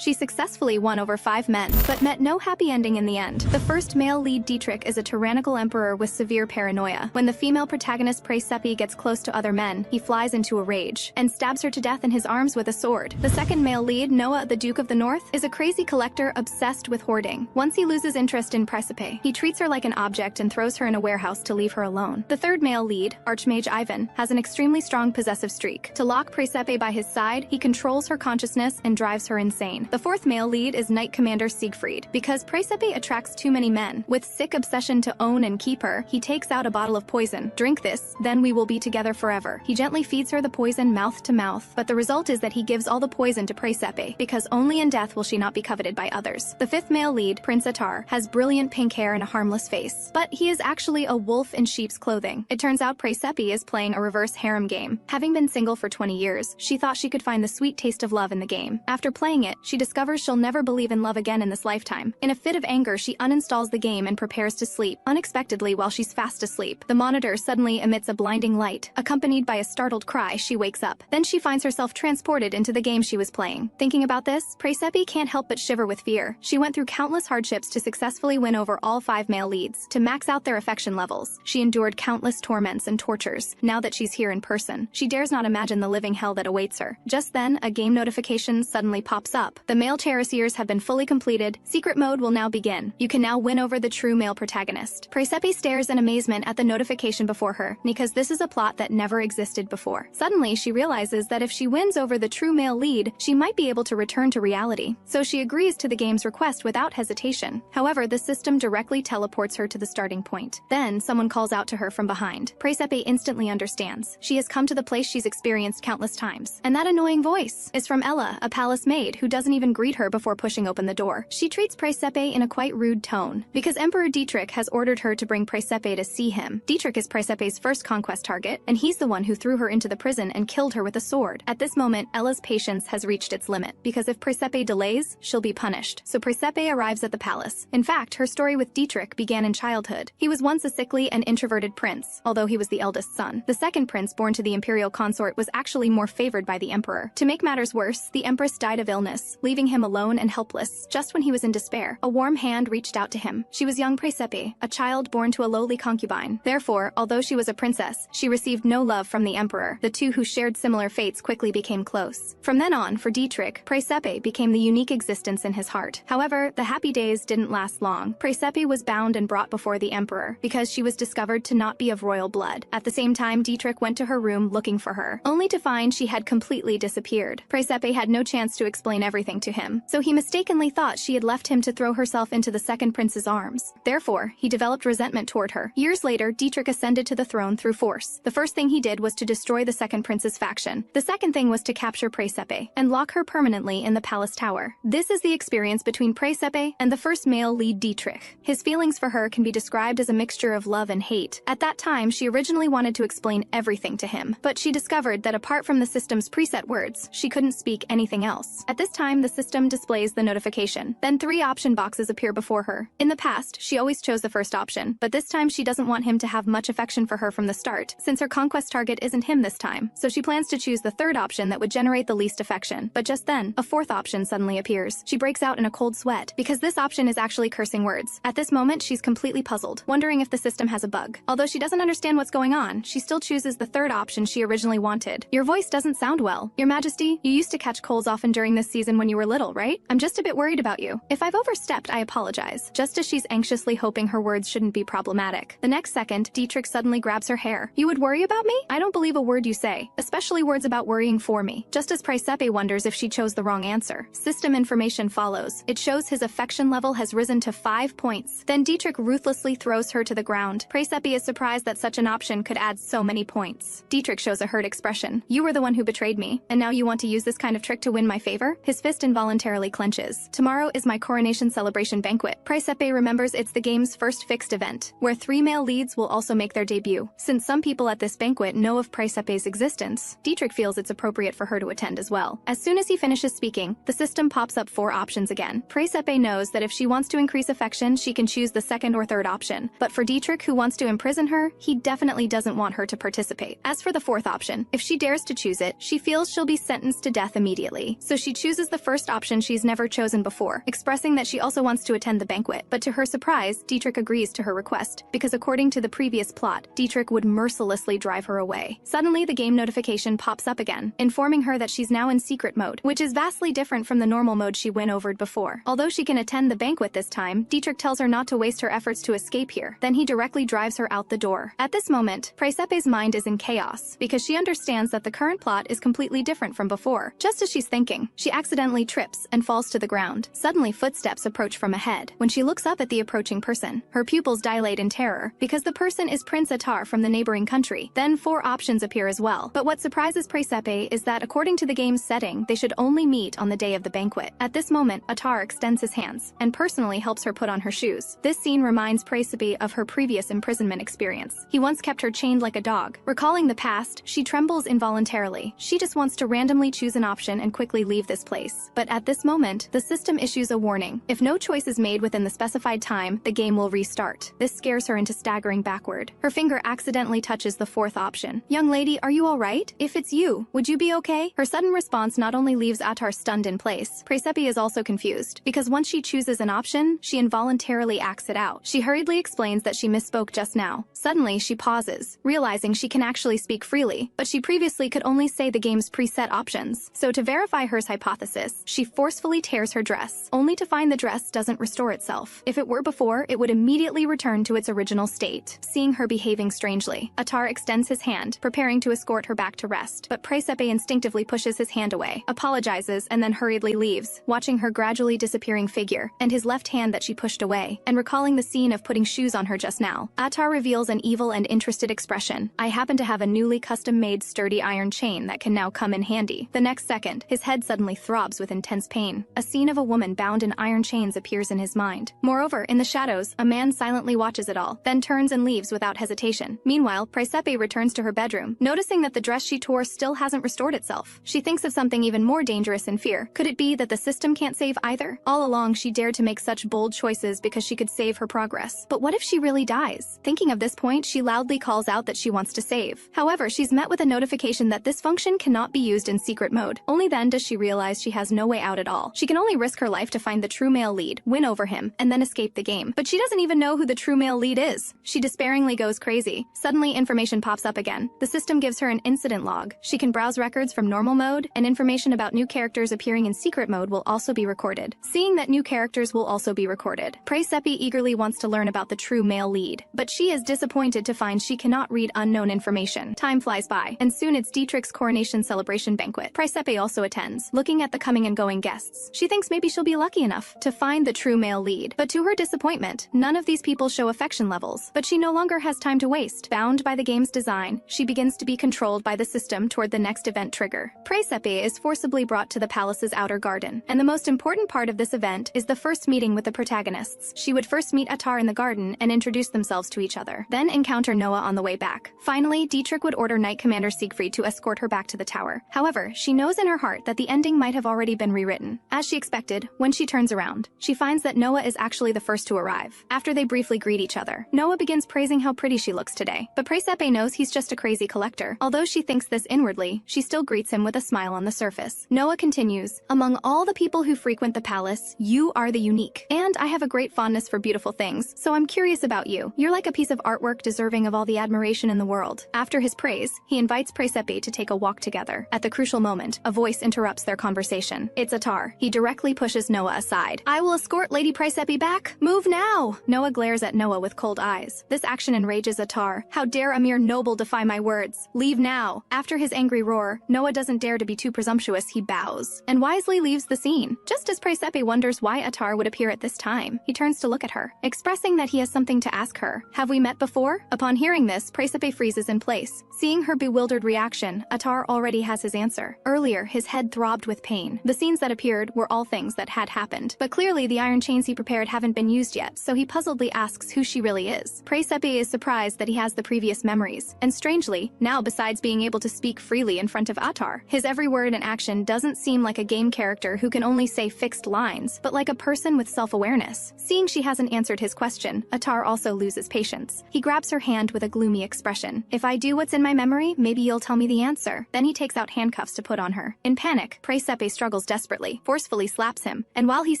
She successfully won over 5 men, but met no happy ending in the end. The first male lead, Dietrich, is a tyrannical emperor with severe paranoia. When the female protagonist Praesepe gets close to other men, he flies into a rage and stabs her to death in his arms with a sword. The second male lead, Noah, the Duke of the North, is a crazy collector obsessed with hoarding. Once he loses interest in Praesepe, he treats her like an object and throws her in a warehouse to leave her alone. The third male lead, Archmage Ivan, has an extremely strong possessive streak. To lock Praesepe by his side, he controls her consciousness and drives her insane. The fourth male lead is Knight Commander Siegfried. Because Praesepe attracts too many men, with sick obsession to own and keep her, he takes out a bottle of poison. Drink this, then we will be together forever. He gently feeds her the poison mouth to mouth, but the result is that he gives all the poison to Praesepe, because only in death will she not be coveted by others. The fifth male lead, Prince Atar, has brilliant pink hair and a harmless face, but he is actually a wolf in sheep's clothing. It turns out Praesepe is playing a reverse harem game. Having been single for 20 years, she thought she could find the sweet taste of love in the game. After playing it, she discovers she'll never believe in love again in this lifetime. In a fit of anger, she uninstalls the game and prepares to sleep. Unexpectedly, while she's fast asleep, the monitor suddenly emits a blinding light. Accompanied by a startled cry, she wakes up. Then she finds herself transported into the game she was playing. Thinking about this, Praesepe can't help but shiver with fear. She went through countless hardships to successfully win over all 5 male leads. To max out their affection levels, she endured countless torments and tortures. Now that she's here in person, she dares not imagine the living hell that awaits her. Just then, a game notification suddenly pops up. The male terraciers have been fully completed. Secret mode will now begin. You can now win over the true male protagonist. Praesepe stares in amazement at the notification before her, because this is a plot that never existed before. Suddenly, she realizes that if she wins over the true male lead, she might be able to return to reality. So she agrees to the game's request without hesitation. However, the system directly teleports her to the starting point. Then, someone calls out to her from behind. Praesepe instantly understands. She has come to the place she's experienced countless times. And that annoying voice is from Ella, a palace maid, who doesn't even greet her before pushing open the door. She treats Praesepe in a quite rude tone, because Emperor Dietrich has ordered her to bring Praesepe to see him. Dietrich is Praesepe's first conquest target, and he's the one who threw her into the prison and killed her with a sword. At this moment, Ella's patience has reached its limit, because if Praesepe delays, she'll be punished. So Praesepe arrives at the palace. In fact, her story with Dietrich began in childhood. He was once a sickly and introverted prince, although he was the eldest son. The second prince, born to the imperial consort, was actually more favored by the emperor. To make matters worse, the empress died of illness, leaving him alone and helpless. Just when he was in despair, a warm hand reached out to him. She was young Praesepe, a child born to a lowly concubine. Therefore, although she was a princess, she received no love from the emperor. The two who shared similar fates quickly became close. From then on, for Dietrich, Praesepe became the unique existence in his heart. However, the happy days didn't last long. Praesepe was bound and brought before the emperor, because she was discovered to not be of royal blood. At the same time, Dietrich went to her room looking for her, only to find she had completely disappeared. Praesepe had no chance to explain everything to him, so he mistakenly thought she had left him to throw herself into the second prince's arms. Therefore, he developed resentment toward her. Years later, Dietrich ascended to the throne through force. The first thing he did was to destroy the second prince's faction. The second thing was to capture Praesepe and lock her permanently in the palace tower. This is the experience between Praesepe and the first male lead, Dietrich. His feelings for her can be described as a mixture of love and hate. At that time, she originally wanted to explain everything to him, but she discovered that apart from the system's preset words, she couldn't speak anything else. At this time, the system displays the notification. Then 3 option boxes appear before her. In the past, she always chose the first option, but this time she doesn't want him to have much affection for her from the start, since her conquest target isn't him this time. So she plans to choose the third option that would generate the least affection. But just then, a fourth option suddenly appears. She breaks out in a cold sweat, because this option is actually cursing words. At this moment, she's completely puzzled, wondering if the system has a bug. Although she doesn't understand what's going on, she still chooses the third option she originally wanted. Your voice doesn't sound well. Your Majesty, you used to catch colds often during this season when you were little, right? I'm just a bit worried about you. If I've overstepped, I apologize. Just as she's anxiously hoping her words shouldn't be problematic. The next second, Dietrich suddenly grabs her hair. You would worry about me? I don't believe a word you say, especially words about worrying for me. Just as Praesepe wonders if she chose the wrong answer. System information follows. It shows his affection level has risen to 5 points. Then Dietrich ruthlessly throws her to the ground. Praesepe is surprised that such an option could add so many points. Dietrich shows a hurt expression. You were the one who betrayed me, and now you want to use this kind of trick to win my favor? His fist involuntarily clenches. Tomorrow is my coronation celebration banquet. Praesepe remembers it's the game's first fixed event, where 3 male leads will also make their debut. Since some people at this banquet know of Praesepe's existence, Dietrich feels it's appropriate for her to attend as well. As soon as he finishes speaking, the system pops up 4 options again. Praesepe knows that if she wants to increase affection, she can choose the second or third option. But for Dietrich, who wants to imprison her, he definitely doesn't want her to participate. As for the fourth option, if she dares to choose it, she feels she'll be sentenced to death immediately. So she chooses the first option she's never chosen before, expressing that she also wants to attend the banquet. But to her surprise, Dietrich agrees to her request, because according to the previous plot, Dietrich would mercilessly drive her away. Suddenly, the game notification pops up again, informing her that she's now in secret mode, which is vastly different from the normal mode she went over before. Although she can attend the banquet this time, Dietrich tells her not to waste her efforts to escape here. Then he directly drives her out the door. At this moment, Praesepe's mind is in chaos, because she understands that the current plot is completely different from before. Just as she's thinking, she accidentally trips and falls to the ground. Suddenly, footsteps approach from ahead. When she looks up at the approaching person, her pupils dilate in terror, because the person is Prince Attar from the neighboring country. Then 4 options appear as well. But what surprises Praesepe is that according to the game's setting, they should only meet on the day of the banquet. At this moment, Attar extends his hands and personally helps her put on her shoes. This scene reminds Praesepe of her previous imprisonment experience. He once kept her chained like a dog. Recalling the past, she trembles involuntarily. She just wants to randomly choose an option and quickly leave this place. But at this moment, the system issues a warning. If no choice is made within the specified time, the game will restart. This scares her into staggering backward. Her finger accidentally touches the 4th option. "Young lady, are you alright? If it's you, would you be okay?" Her sudden response not only leaves Attar stunned in place, Praesepe is also confused, because once she chooses an option, she involuntarily acts it out. She hurriedly explains that she misspoke just now. Suddenly, she pauses, realizing she can actually speak freely, but she previously could only say the game's preset options. So to verify her hypothesis, she forcefully tears her dress, only to find the dress doesn't restore itself. If it were before, it would immediately return to its original state. Seeing her behaving strangely, Attar extends his hand, preparing to escort her back to rest, but Praesepe instinctively pushes his hand away, apologizes, and then hurriedly leaves, watching her gradually disappearing figure, and his left hand that she pushed away, and recalling the scene of putting shoes on her just now. Attar reveals an evil and interested expression. "I happen to have a newly custom-made sturdy iron chain that can now come in handy." The next second, his head suddenly throbs with intense pain. A scene of a woman bound in iron chains appears in his mind. Moreover, in the shadows, a man silently watches it all, then turns and leaves without hesitation. Meanwhile, Praesepe returns to her bedroom, noticing that the dress she tore still hasn't restored itself. She thinks of something even more dangerous in fear. Could it be that the system can't save either? All along, she dared to make such bold choices because she could save her progress. But what if she really dies? Thinking of this point, she loudly calls out that she wants to save. However, she's met with a notification that this function cannot be used in secret mode. Only then does she realize she has no way out at all. She can only risk her life to find the true male lead, win over him, and then escape the game. But she doesn't even know who the true male lead is. She despairingly goes crazy. Suddenly, information pops up again. The system gives her an incident log. She can browse records from normal mode, and information about new characters appearing in secret mode will also be recorded. Seeing that new characters will also be recorded, Praesepe eagerly wants to learn about the true male lead. But she is disappointed to find she cannot read unknown information. Time flies by, and soon it's Dietrich's coronation celebration banquet. Praesepe also attends, looking at the coming and going guests. She thinks maybe she'll be lucky enough to find the true male lead. But to her disappointment, none of these people show affection levels. But she no longer has time to waste. Bound by the game's design, she begins to be controlled by the system toward the next event trigger. Praesepe is forcibly brought to the palace's outer garden, and the most important part of this event is the first meeting with the protagonists. She would first meet Attar in the garden and introduce themselves to each other, then encounter Noah on the way back. Finally, Dietrich would order Knight Commander Siegfried to escort her back to the tower. However, she knows in her heart that the ending might have already been rewritten. As she expected, when she turns around, she finds that Noah is actually the first to arrive. After they briefly greet each other, Noah begins praising how pretty she looks today. But Praesepe knows he's just a crazy collector. Although she thinks this inwardly, she still greets him with a smile on the surface. Noah continues, "Among all the people who frequent the palace, you are the unique. And I have a great fondness for beautiful things, so I'm curious about you. You're like a piece of artwork deserving of all the admiration in the world." After his praise, he invites Praesepe to take a walk together. At the crucial moment, a voice interrupts their conversation. It's Attar. He directly pushes Noah aside. "I will escort Lady Praesepe back. Move now!" Noah glares at Noah with cold eyes. This action enrages Attar. "How dare a mere noble defy my words? Leave now!" After his angry roar, Noah doesn't dare to be too presumptuous. He bows and wisely leaves the scene. Just as Praesepe wonders why Attar would appear at this time, he turns to look at her, expressing that he has something to ask her. "Have we met before?" Upon hearing this, Praesepe freezes in place. Seeing her bewildered reaction, Attar already has his answer. Earlier, his head throbbed with pain. The scenes that appeared were all things that had happened, but clearly the iron chains he prepared haven't been used yet, so he puzzledly asks who she really is. Praesepe is surprised that he has the previous memories, and strangely, now besides being able to speak freely in front of Attar, his every word and action doesn't seem like a game character who can only say fixed lines, but like a person with self-awareness. Seeing she hasn't answered his question, Attar also loses patience. He grabs her hand with a gloomy expression. "If I do what's in my memory, maybe you'll tell me the answer." Then he takes out handcuffs to put on her. In panic, Praesepe struggles struggles desperately, forcefully slaps him, and while he's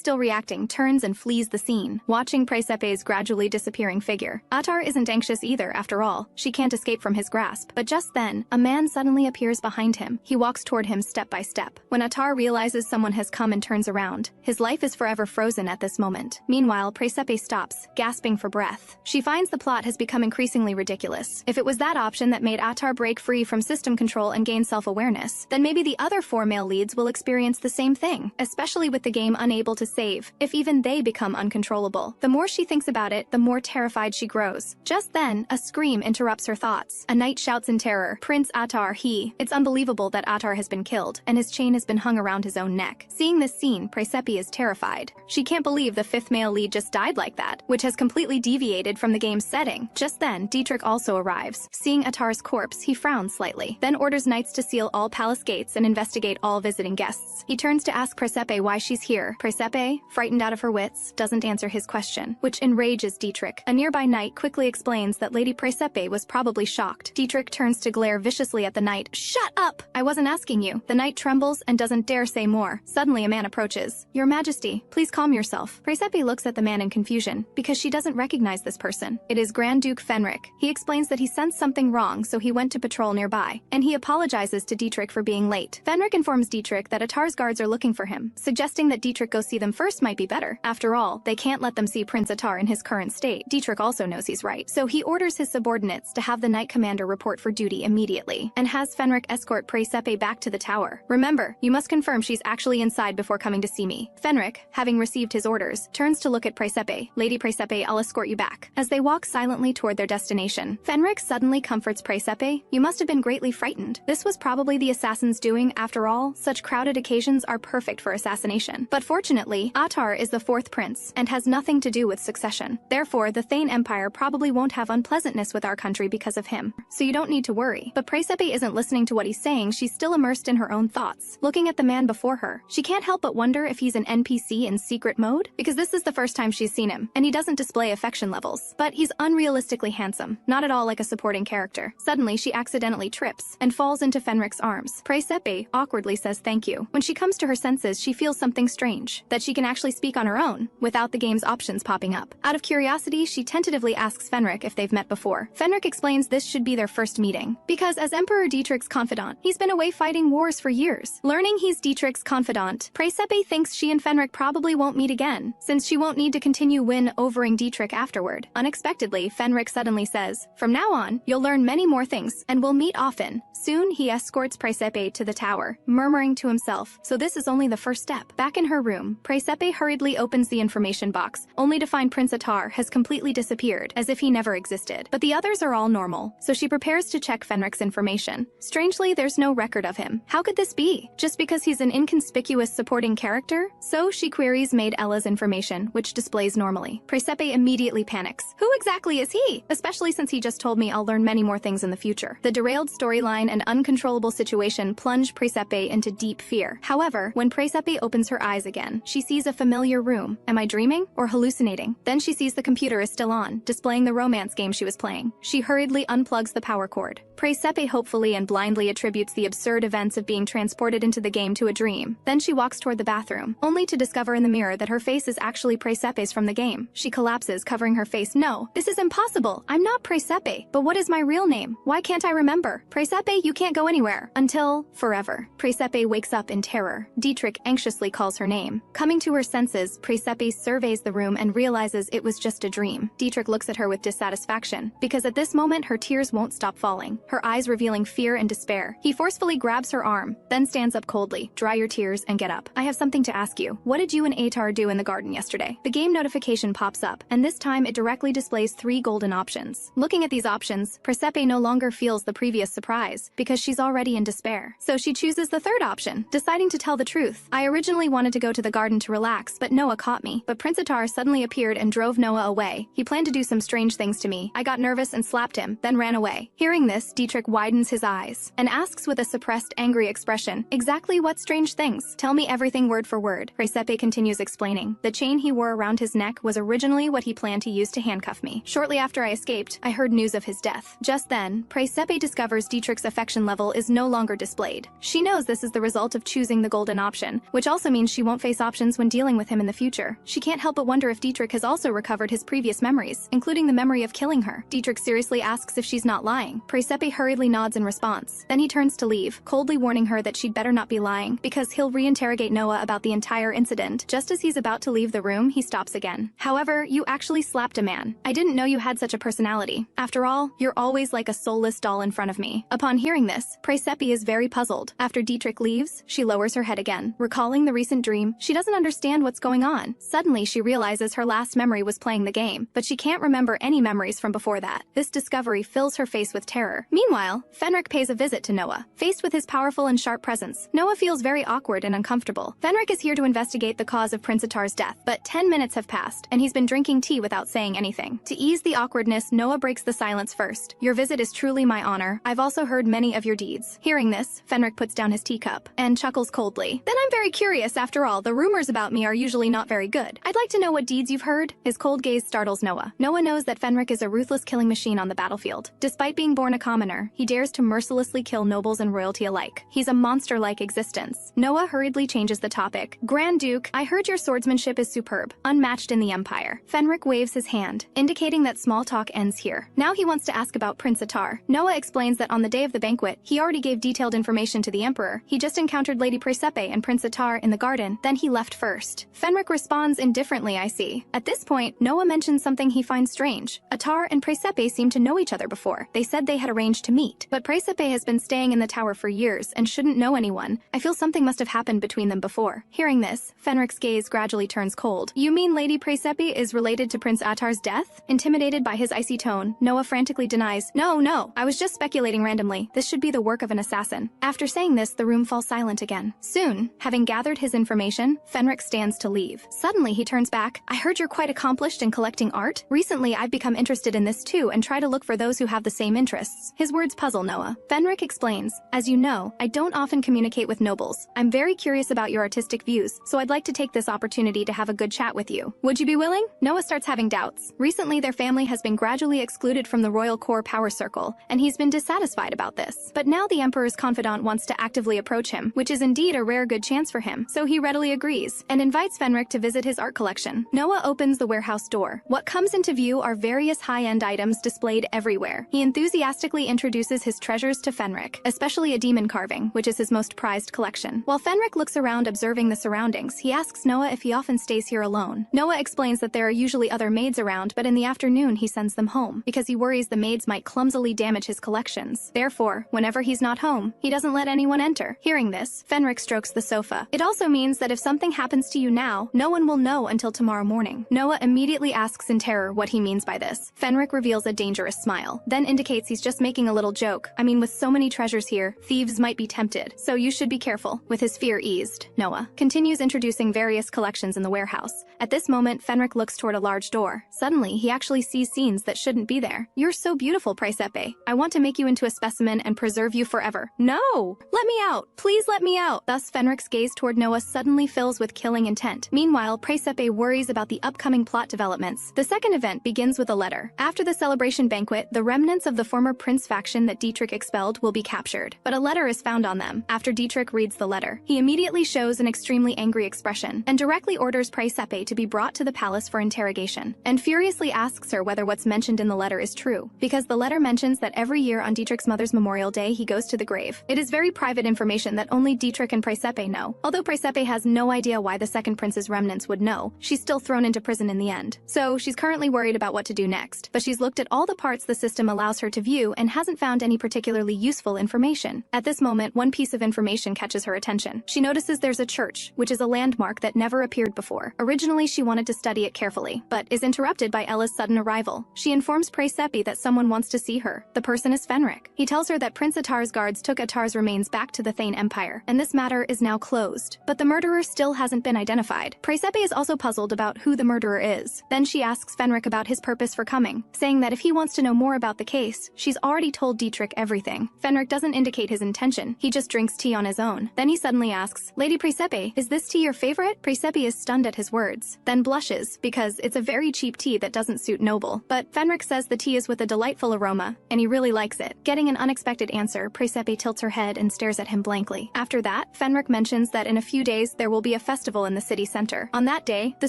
still reacting, turns and flees the scene, watching Praesepe's gradually disappearing figure. Atar isn't anxious either, after all. She can't escape from his grasp. But just then, a man suddenly appears behind him. He walks toward him step by step. When Atar realizes someone has come and turns around, his life is forever frozen at this moment. Meanwhile, Praesepe stops, gasping for breath. She finds the plot has become increasingly ridiculous. If it was that option that made Atar break free from system control and gain self-awareness, then maybe the other 4 male leads will experience the same thing, especially with the game unable to save, if even they become uncontrollable. The more she thinks about it, the more terrified she grows. Just then, a scream interrupts her thoughts. A knight shouts in terror, "Prince Atar, he..." It's unbelievable that Atar has been killed, and his chain has been hung around his own neck. Seeing this scene, Praesepe is terrified. She can't believe the 5th male lead just died like that, which has completely deviated from the game's setting. Just then, Dietrich also arrives. Seeing Atar's corpse, he frowns slightly, then orders knights to seal all palace gates and investigate all visiting guests. He turns to ask Praesepe why she's here. Praesepe, frightened out of her wits, doesn't answer his question, which enrages Dietrich. A nearby knight quickly explains that Lady Praesepe was probably shocked. Dietrich turns to glare viciously at the knight. "Shut up! I wasn't asking you." The knight trembles and doesn't dare say more. Suddenly, a man approaches. "Your Majesty, please calm yourself." Praesepe looks at the man in confusion, because she doesn't recognize this person. It is Grand Duke Fenric. He explains that he sensed something wrong, so he went to patrol nearby, and he apologizes to Dietrich for being late. Fenric informs Dietrich that Atar's guards are looking for him, suggesting that Dietrich go see them first might be better. After all, they can't let them see Prince Atar in his current state. Dietrich also knows he's right, so he orders his subordinates to have the knight commander report for duty immediately, and has Fenric escort Praesepe back to the tower. "Remember, you must confirm she's actually inside before coming to see me." Fenric, having received his orders, turns to look at Praesepe. "Lady Praesepe, I'll escort you back." As they walk silently toward their destination, Fenric suddenly comforts Praesepe. "You must have been greatly frightened. This was probably the assassin's doing. After all, such crowded occasions are perfect for assassination. But fortunately, Atar is the 4th prince, and has nothing to do with succession. Therefore, the Thane Empire probably won't have unpleasantness with our country because of him. So you don't need to worry." But Praesepe isn't listening to what he's saying. She's still immersed in her own thoughts, looking at the man before her. She can't help but wonder if he's an NPC in secret mode, because this is the first time she's seen him, and he doesn't display affection levels. But he's unrealistically handsome, not at all like a supporting character. Suddenly, she accidentally trips and falls into Fenric's arms. Praesepe awkwardly says thank you. When she comes to her senses, she feels something strange, that she can actually speak on her own, without the game's options popping up. Out of curiosity, she tentatively asks Fenric if they've met before. Fenric explains this should be their first meeting, because as Emperor Dietrich's confidant, he's been away fighting wars for years. Learning he's Dietrich's confidant, Praesepe thinks she and Fenric probably won't meet again, since she won't need to continue win-overing Dietrich afterward. Unexpectedly, Fenric suddenly says, "From now on, you'll learn many more things, and we'll meet often." Soon, he escorts Praesepe to the tower, murmuring to himself, "So this is only the first step." Back in her room, Praesepe hurriedly opens the information box, only to find Prince Atar has completely disappeared, as if he never existed. But the others are all normal, so she prepares to check Fenric's information. Strangely, there's no record of him. How could this be? Just because he's an inconspicuous supporting character? So she queries Maid Ella's information, which displays normally. Praesepe immediately panics. Who exactly is he? Especially since he just told me I'll learn many more things in the future. The derailed storyline and uncontrollable situation plunge Praesepe into deep fear. However, when Praesepe opens her eyes again, she sees a familiar room. Am I dreaming or hallucinating? Then she sees the computer is still on, displaying the romance game she was playing. She hurriedly unplugs the power cord. Praesepe hopefully and blindly attributes the absurd events of being transported into the game to a dream. Then she walks toward the bathroom, only to discover in the mirror that her face is actually Praesepe's from the game. She collapses, covering her face. "No, this is impossible. I'm not Praesepe. But what is my real name? Why can't I remember? Praesepe, you can't go anywhere. Until forever." Praesepe wakes up in terror. Dietrich anxiously calls her name. Coming to her senses, Praesepe surveys the room and realizes it was just a dream. Dietrich looks at her with dissatisfaction, because at this moment her tears won't stop falling, her eyes revealing fear and despair. He forcefully grabs her arm, then stands up coldly. "Dry your tears and get up. I have something to ask you. What did you and Atar do in the garden yesterday?" The game notification pops up, and this time it directly displays 3 golden options. Looking at these options, Praesepe no longer feels the previous surprise, because she's already in despair. So she chooses the 3rd option, deciding to tell the truth. "I originally wanted to go to the garden to relax, but Noah caught me. But Prince Atar suddenly appeared and drove Noah away. He planned to do some strange things to me. I got nervous and slapped him, then ran away." Hearing this, Dietrich widens his eyes and asks with a suppressed, angry expression, "Exactly what strange things? Tell me everything word for word." Praesepe continues explaining. "The chain he wore around his neck was originally what he planned to use to handcuff me. Shortly after I escaped, I heard news of his death. Just then, Praesepe discovers Dietrich's affection level is no longer displayed. She knows this is the result of choosing choosing the golden option, which also means she won't face options when dealing with him in the future. She can't help but wonder if Dietrich has also recovered his previous memories, including the memory of killing her. Dietrich seriously asks if she's not lying. Praesepe hurriedly nods in response. Then he turns to leave, coldly warning her that she'd better not be lying, because he'll reinterrogate Noah about the entire incident. Just as he's about to leave the room, he stops again. However, you actually slapped a man. I didn't know you had such a personality. After all, you're always like a soulless doll in front of me. Upon hearing this, Praesepe is very puzzled. After Dietrich leaves, she lowers her head again. Recalling the recent dream, she doesn't understand what's going on. Suddenly, she realizes her last memory was playing the game, but she can't remember any memories from before that. This discovery fills her face with terror. Meanwhile, Fenric pays a visit to Noah. Faced with his powerful and sharp presence, Noah feels very awkward and uncomfortable. Fenric is here to investigate the cause of Prince Atar's death, but 10 minutes have passed, and he's been drinking tea without saying anything. To ease the awkwardness, Noah breaks the silence first. Your visit is truly my honor. I've also heard many of your deeds. Hearing this, Fenric puts down his teacup and chuckles coldly. Then I'm very curious. After all, the rumors about me are usually not very good. I'd like to know what deeds you've heard. His cold gaze startles Noah. Noah knows that Fenric is a ruthless killing machine on the battlefield. Despite being born a commoner, he dares to mercilessly kill nobles and royalty alike. He's a monster-like existence. Noah hurriedly changes the topic. Grand Duke, I heard your swordsmanship is superb, unmatched in the Empire. Fenric waves his hand, indicating that small talk ends here. Now he wants to ask about Prince Atar. Noah explains that on the day of the banquet, he already gave detailed information to the Emperor. He just encountered Lady Praesepe and Prince Atar in the garden, then he left first. Fenric responds indifferently, I see. At this point, Noah mentions something he finds strange. Atar and Praesepe seem to know each other before. They said they had arranged to meet, but Praesepe has been staying in the tower for years and shouldn't know anyone. I feel something must have happened between them before. Hearing this, Fenric's gaze gradually turns cold. You mean Lady Praesepe is related to Prince Atar's death? Intimidated by his icy tone, Noah frantically denies, No, I was just speculating randomly. This should be the work of an assassin. After saying this, the room falls silent again. Soon, having gathered his information, Fenric stands to leave. Suddenly, he turns back. I heard you're quite accomplished in collecting art. Recently, I've become interested in this too and try to look for those who have the same interests. His words puzzle Noah. Fenric explains, as you know, I don't often communicate with nobles. I'm very curious about your artistic views, so I'd like to take this opportunity to have a good chat with you. Would you be willing? Noah starts having doubts. Recently, their family has been gradually excluded from the royal core power circle, and he's been dissatisfied about this. But now the Emperor's confidant wants to actively approach him, which is indeed a rare good chance for him, so he readily agrees, and invites Fenric to visit his art collection. Noah opens the warehouse door. What comes into view are various high-end items displayed everywhere. He enthusiastically introduces his treasures to Fenric, especially a demon carving, which is his most prized collection. While Fenric looks around observing the surroundings, he asks Noah if he often stays here alone. Noah explains that there are usually other maids around, but in the afternoon he sends them home, because he worries the maids might clumsily damage his collections. Therefore, whenever he's not home, he doesn't let anyone enter. Hearing this, Fenric strokes the sofa. It also means that if something happens to you now, no one will know until tomorrow morning. Noah immediately asks in terror what he means by this. Fenric reveals a dangerous smile, then indicates he's just making a little joke. I mean, with so many treasures here, thieves might be tempted, so you should be careful. With his fear eased, Noah continues introducing various collections in the warehouse. At this moment, Fenric looks toward a large door. Suddenly, he actually sees scenes that shouldn't be there. You're so beautiful, Praesepe. I want to make you into a specimen and preserve you forever. No! Let me out! Please let me out! Thus, Fenric's gaze toward Noah suddenly fills with killing intent. Meanwhile, Praesepe worries about the upcoming plot developments. The second event begins with a letter. After the celebration banquet, the remnants of the former prince faction that Dietrich expelled will be captured. But a letter is found on them. After Dietrich reads the letter, he immediately shows an extremely angry expression and directly orders Praesepe to be brought to the palace for interrogation, and furiously asks her whether what's mentioned in the letter is true, because the letter mentions that every year on Dietrich's mother's Memorial Day he goes to the grave. It is very private information that only Dietrich and Praesepe know. Although Praesepe has no idea why the second prince's remnants would know, she's still thrown into prison in the end. So she's currently worried about what to do next, but she's looked at all the parts the system allows her to view and hasn't found any particularly useful information. At this moment, one piece of information catches her attention. She notices there's a church, which is a landmark that never appeared before. Originally, she wanted to study it carefully, but is interrupted by Ella's sudden arrival. She informs Praesepe that someone wants to see her. The person is Fenric. He tells her that Prince Atar's guards took Atar's remains back to the Thane Empire, and this matter is now closed. But the murderer still hasn't been identified. Praesepe is also puzzled about who the murderer is. Then she asks Fenric about his purpose for coming, saying that if he wants to know more about the case, she's already told Dietrich everything. Fenric doesn't indicate his intention. He just drinks tea on his own. Then he suddenly asks, Lady Praesepe, is this tea your favorite? Praesepe is stunned at his words, then blushes, because it's a very cheap tea that doesn't suit noble. But Fenric says the tea is with a delightful aroma, and he really likes it. Getting an unexpected answer, Praesepe tilts her head and stares at him blankly. After that, Fenric mentions that in a few days there will be a festival in the city center. On that day, the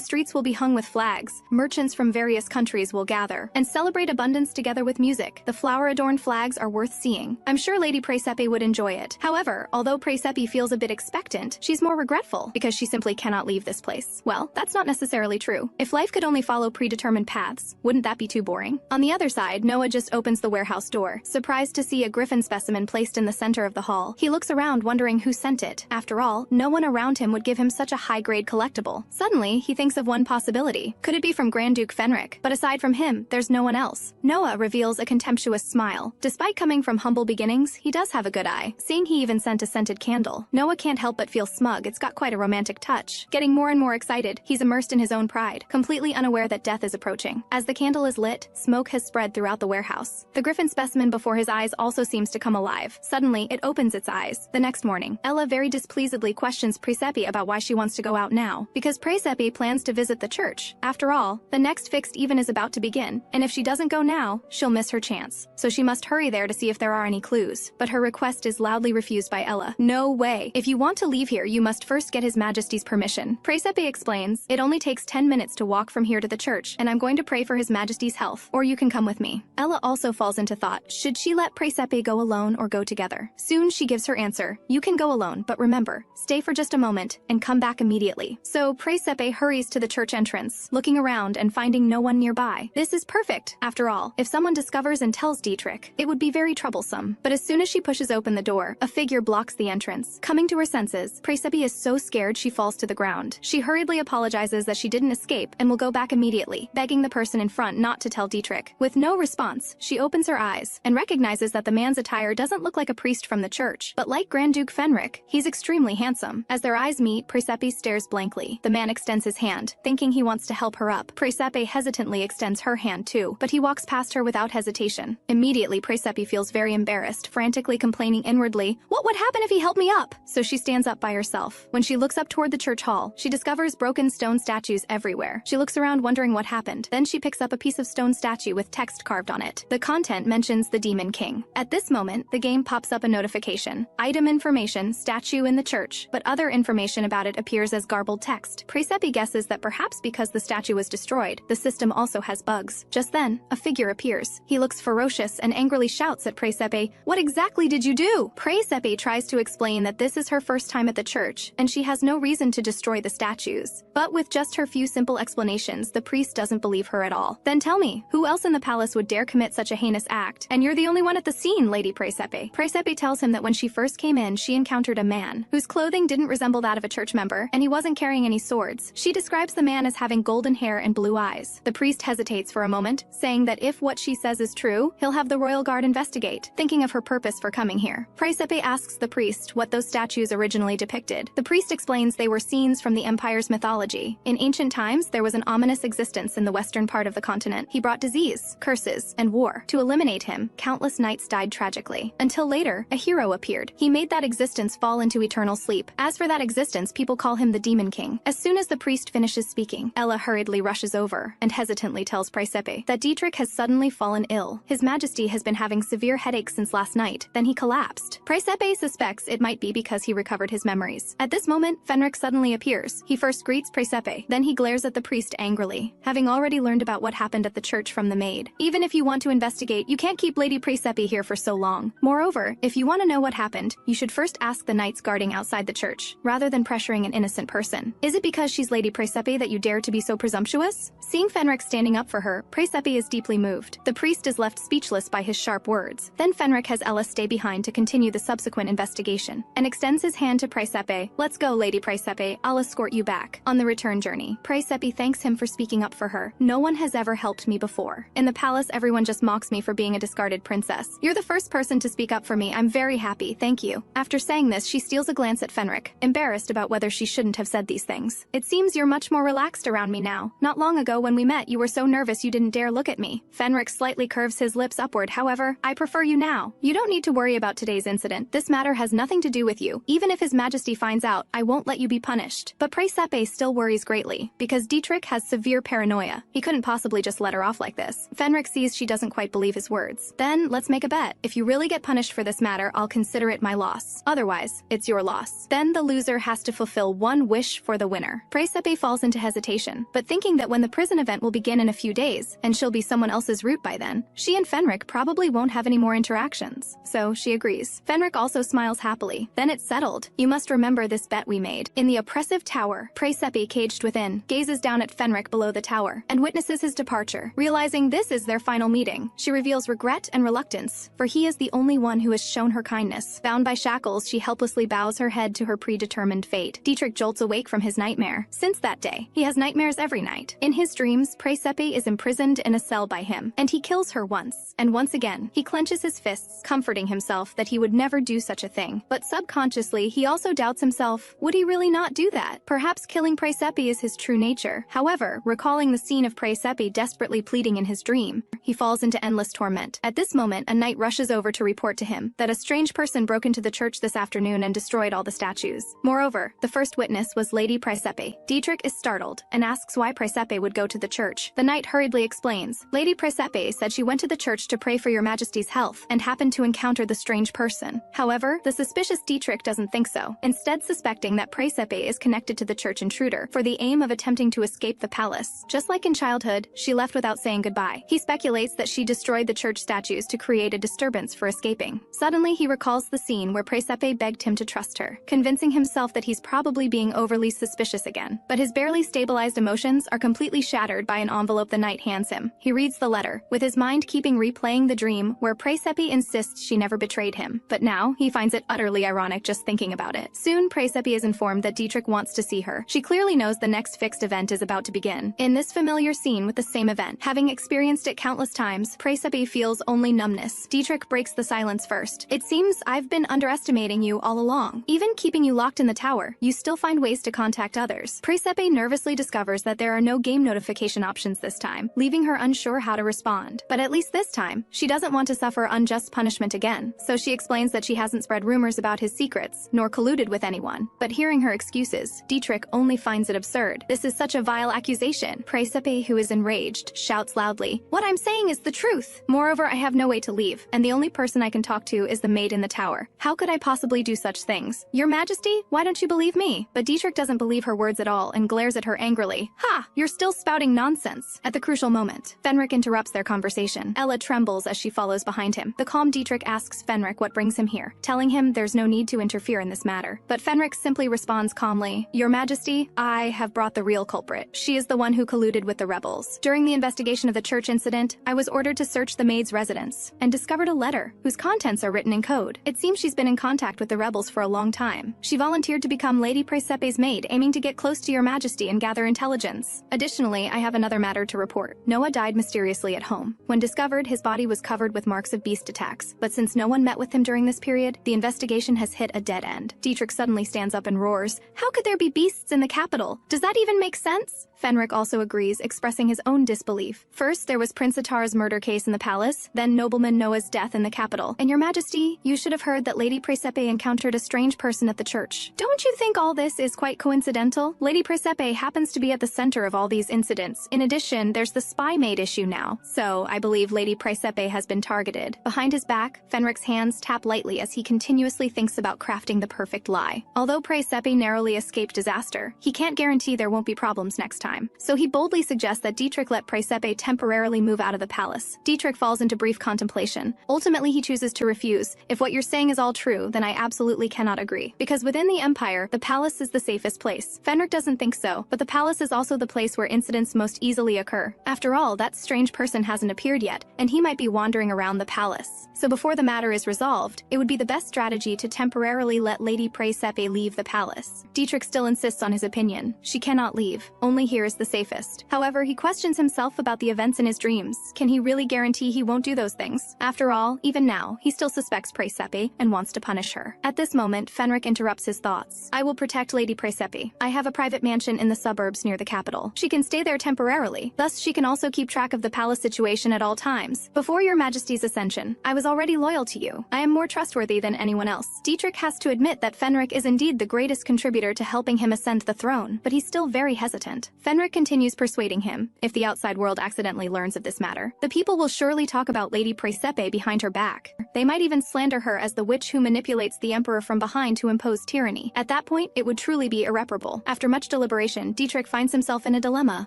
streets will be hung with flags, merchants from various countries will gather, and celebrate abundance together with music. The flower-adorned flags are worth seeing. I'm sure Lady Praesepe would enjoy it. However, although Praesepe feels a bit expectant, she's more regretful because she simply cannot leave this place. Well, that's not necessarily true. If life could only follow predetermined paths, wouldn't that be too boring? On the other side, Noah just opens the warehouse door, surprised to see a griffin specimen placed in the center of the hall. He looks around wondering who sent it. After all, no one around him would give him such a high-grade collectible. Suddenly, he thinks of one possibility. Could it be from Grand Duke Fenric? But aside from him, there's no one else. Noah reveals a contemptuous smile. Despite coming from humble beginnings, he does have a good eye. Seeing he even sent a scented candle, Noah can't help but feel smug. It's got quite a romantic touch. Getting more and more excited, he's immersed in his own pride, completely unaware that death is approaching. As the candle is lit, smoke has spread throughout the warehouse. The griffin specimen before his eyes also seems to come alive. Suddenly, it opens its eyes. The next morning, Ella very displeasedly questions Praesepe about why she wants to go out now. Because Praesepe plans to visit the church. After all, the next fixed even is about to begin, and if she doesn't go now, she'll miss her chance. So she must hurry there to see if there are any clues. But her request is loudly refused by Ella. No way. If you want to leave here, you must first get His Majesty's permission. Praesepe explains, it only takes 10 minutes to walk from here to the church, and I'm going to pray for His Majesty's health, or you can come with me. Ella also falls into thought. Should she let Praesepe go alone or go together? Soon she gives her answer. You can go alone, but remember, stay for just a moment and come back immediately. So Praesepe hurries to the church entrance, looking around and finding no one nearby. This is perfect. After all, if someone discovers and tells Dietrich, it would be very troublesome. But as soon as she pushes open the door, a figure blocks the entrance. Coming to her senses, Praesepe is so scared she falls to the ground. She hurriedly apologizes that she didn't escape and will go back immediately, begging the person in front not to tell Dietrich. With no response, she opens her eyes and recognizes that the man's attire doesn't look like a priest from the church, but like Grand Duke Fenric, he's extremely handsome. As their eyes meet, Praesepe stares blankly. The man extends his hand, thinking he wants to help her up. Praesepe hesitantly extends her hand too, but he walks past her without hesitation. Immediately, Praesepe feels very embarrassed, frantically complaining inwardly, "What would happen if he helped me up?" So she stands up by herself. When she looks up toward the church hall, she discovers broken stone statues everywhere. She looks around wondering what happened. Then she picks up a piece of stone statue with text carved on it. The content mentions the Demon King. At this moment, the game pops up a notification. Item information, statue in the church, but other information about it appears as garbled text. Praesepe guesses that perhaps because the statue was destroyed, the system also has bugs. Just then, a figure appears. He looks ferocious and angrily shouts at Praesepe, "What exactly did you do?" Praesepe tries to explain that this is her first time at the church, and she has no reason to destroy the statues. But with just her few simple explanations, the priest doesn't believe her at all. "Then tell me, who else in the palace would dare commit such a heinous act? And you're the only one at the scene, Lady Praesepe." Praesepe tells him that when she first came in, she encountered a man whose clothing didn't resemble that of a church member, and he wasn't carrying any swords. She describes the man as having golden hair and blue eyes. The priest hesitates for a moment, saying that if what she says is true, he'll have the royal guard investigate, thinking of her purpose for coming here. Praesepe asks the priest what those statues originally depicted. The priest explains they were scenes from the empire's mythology. In ancient times, there was an ominous existence in the western part of the continent. He brought disease, curses, and war. To eliminate him, countless knights died tragically. Until later, a hero appeared. He made that existence fall into eternal sleep. As for that existence, people call him the Demon King. As soon as the priest finishes speaking, Ella hurriedly rushes over and hesitantly tells Praesepe that Dietrich has suddenly fallen ill. His Majesty has been having severe headaches since last night. Then he collapsed. Praesepe suspects it might be because he recovered his memories. At this moment, Fenric suddenly appears. He first greets Praesepe, then he glares at the priest angrily, having already learned about what happened at the church from the maid. Even if you want to investigate, you can't keep Lady Praesepe here for so long. Moreover, if you want to know what happened, you should first ask the knights guarding outside the church, rather than pressuring an innocent person. Is it because she's Lady Praesepe that you dare to be so presumptuous? Seeing Fenric standing up for her, Praesepe is deeply moved. The priest is left speechless by his sharp words. Then Fenric has Ella stay behind to continue the subsequent investigation, and extends his hand to Praesepe. "Let's go, Lady Praesepe. I'll escort you back." On the return journey, Praesepe thanks him for speaking up for her. "No one has ever helped me before. In the palace, everyone just mocks me for being a discarded princess. You're the first person to speak up for me. I'm very happy, thank you." After saying this, she steals a glance at Fenric, embarrassed about whether she shouldn't have said these things. "It seems you're much more relaxed around me now. Not long ago when we met, you were so nervous you didn't dare look at me." Fenric slightly curves his lips upward. "However, I prefer you now. You don't need to worry about today's incident. This matter has nothing to do with you. Even if His Majesty finds out, I won't let you be punished." But Praesepe still worries greatly, because Dietrich has severe paranoia. He couldn't possibly just let her off like this. Fenric sees she doesn't quite believe his words. "Then, let's make a bet. If you really get punished for this matter, I'll consider it my loss. Otherwise, it's your loss. Then the loser has to fulfill one wish for the winner. Praesepe falls into hesitation, but thinking that when the prison event will begin in a few days, and she'll be someone else's route by then, she and Fenric probably won't have any more interactions. So she agrees. Fenric also smiles happily. Then it's settled. You must remember this bet we made. In the oppressive tower, Praesepe, caged within, gazes down at Fenric below the tower, and witnesses his departure. Realizing this is their final meeting, she reveals regret and reluctance, for he is the only one who has shown her kindness. Bound by shackles, she helplessly bows her head to her predetermined fate. Dietrich jolts awake from his nightmare. Since that day, he has nightmares every night. In his dreams, Praesepe is imprisoned in a cell by him, and he kills her once. And once again, he clenches his fists, comforting himself that he would never do such a thing. But subconsciously, he also doubts himself. Would he really not do that? Perhaps killing Praesepe is his true nature. However, recalling the scene of Praesepe desperately pleading in his dream, he falls into endless torment. At this moment, a knight rushes over to report to him that a strange person broke into the church this afternoon and destroyed all the statues. Moreover, the first witness was Lady Praesepe. Dietrich is startled and asks why Praesepe would go to the church. The knight hurriedly explains. Lady Praesepe said she went to the church to pray for your majesty's health and happened to encounter the strange person. However, the suspicious Dietrich doesn't think so, instead suspecting that Praesepe is connected to the church intruder for the aim of attempting to escape the palace. Just like in childhood, she left without saying goodbye. He speculates that she destroyed the church statues to create a disturbance for escaping. Suddenly, he recalls the scene where Praesepe begged him to trust her, convincing himself that he's probably being overly suspicious again. But his barely stabilized emotions are completely shattered by an envelope the knight hands him. He reads the letter, with his mind keeping replaying the dream where Praesepe insists she never betrayed him. But now, he finds it utterly ironic just thinking about it. Soon, Praesepe is informed that Dietrich wants to see her. She clearly knows the next fixed event is about to begin. In this familiar scene with the same event, having experienced it countless times, Praesepe feels only numbness. Dietrich breaks the silence first. It seems I've been underestimating you all along. Even keeping you locked in the tower, you still find ways to contact others. Praesepe nervously discovers that there are no game notification options this time, leaving her unsure how to respond. But at least this time, she doesn't want to suffer unjust punishment again, so she explains that she hasn't spread rumors about his secrets, nor colluded with anyone. But hearing her excuses, Dietrich only finds it absurd. This is such a vile accusation. Praesepe, who is enraged, shouts loudly, "What I'm saying is the truth! Moreover, I have no way to leave, and the only person I can talk to is the maid in the tower. How could I possibly do such things? Your Majesty, why don't you believe me?" But Dietrich doesn't believe her words at all and glares at her angrily. "Ha! You're still spouting nonsense." At the crucial moment, Fenric interrupts their conversation. Ella trembles as she follows behind him. The calm Dietrich asks Fenric what brings him here, telling him there's no need to interfere in this matter. But Fenric simply responds calmly, "Your Majesty, I have brought the real culprit. She is the one who colluded with the rebels. During the investigation of the church incident, I was ordered to search the maid's residence and discovered a letter whose contents are written in code. It seems she's been in contact with the rebels for a long time. She volunteered to become Lady Praesepe's maid, aiming to get close to your Majesty and gather intelligence. Additionally, I have another matter to report. Noah died mysteriously at home. When discovered, his body was covered with marks of beast attacks, but since no one met with him during this period, the investigation has hit a dead end." Dietrich suddenly stands up and roars, "How could there be beasts in the capital? Does that even make sense?" Fenric also agrees, expressing his own disbelief. First, there was Prince Atar's murder case in the palace, then nobleman Noah's death in the capital. And your Majesty, you should have heard that Lady Praesepe encountered a strange person at the church. Don't you think all this is quite coincidental? Lady Praesepe happens to be at the center of all these incidents. In addition, there's the spy maid issue now. So, I believe Lady Praesepe has been targeted. Behind his back, Fenric's hands tap lightly as he continuously thinks about crafting the perfect lie. Although Praesepe narrowly escaped disaster, he can't guarantee there won't be problems next time. So he boldly suggests that Dietrich let Praesepe temporarily move out of the palace. Dietrich falls into brief contemplation. Ultimately, he chooses to refuse. "If what you're saying is all true, then I absolutely cannot agree. Because within the Empire, the palace is the safest place." Fenric doesn't think so, but the palace is also the place where incidents most easily occur. After all, that strange person hasn't appeared yet, and he might be wandering around the palace. So before the matter is resolved, it would be the best strategy to temporarily let Lady Praesepe leave the palace. Dietrich still insists on his opinion. She cannot leave. Only here is the safest. However, he questions himself about the events in his dreams. Can he really guarantee he won't do those things? After all, even now, he still suspects Praesepe and wants to punish her. At this moment, Fenric interrupts his thoughts. "I will protect Lady Praesepe. I have a private mansion in the suburbs near the capital. She can stay there temporarily. Thus, she can also keep track of the palace situation at all times. Before your Majesty's ascension, I was already loyal to you. I am more trustworthy than anyone else." Dietrich has to admit that Fenric is indeed the greatest contributor to helping him ascend the throne, but he's still very hesitant. Fenric continues persuading him. If the outside world accidentally learns of this matter, the people will surely talk about Lady Praesepe behind her back. They might even slander her as the witch who manipulates the emperor from behind to impose tyranny. At that point, it would truly be irreparable. After much deliberation, Dietrich finds himself in a dilemma.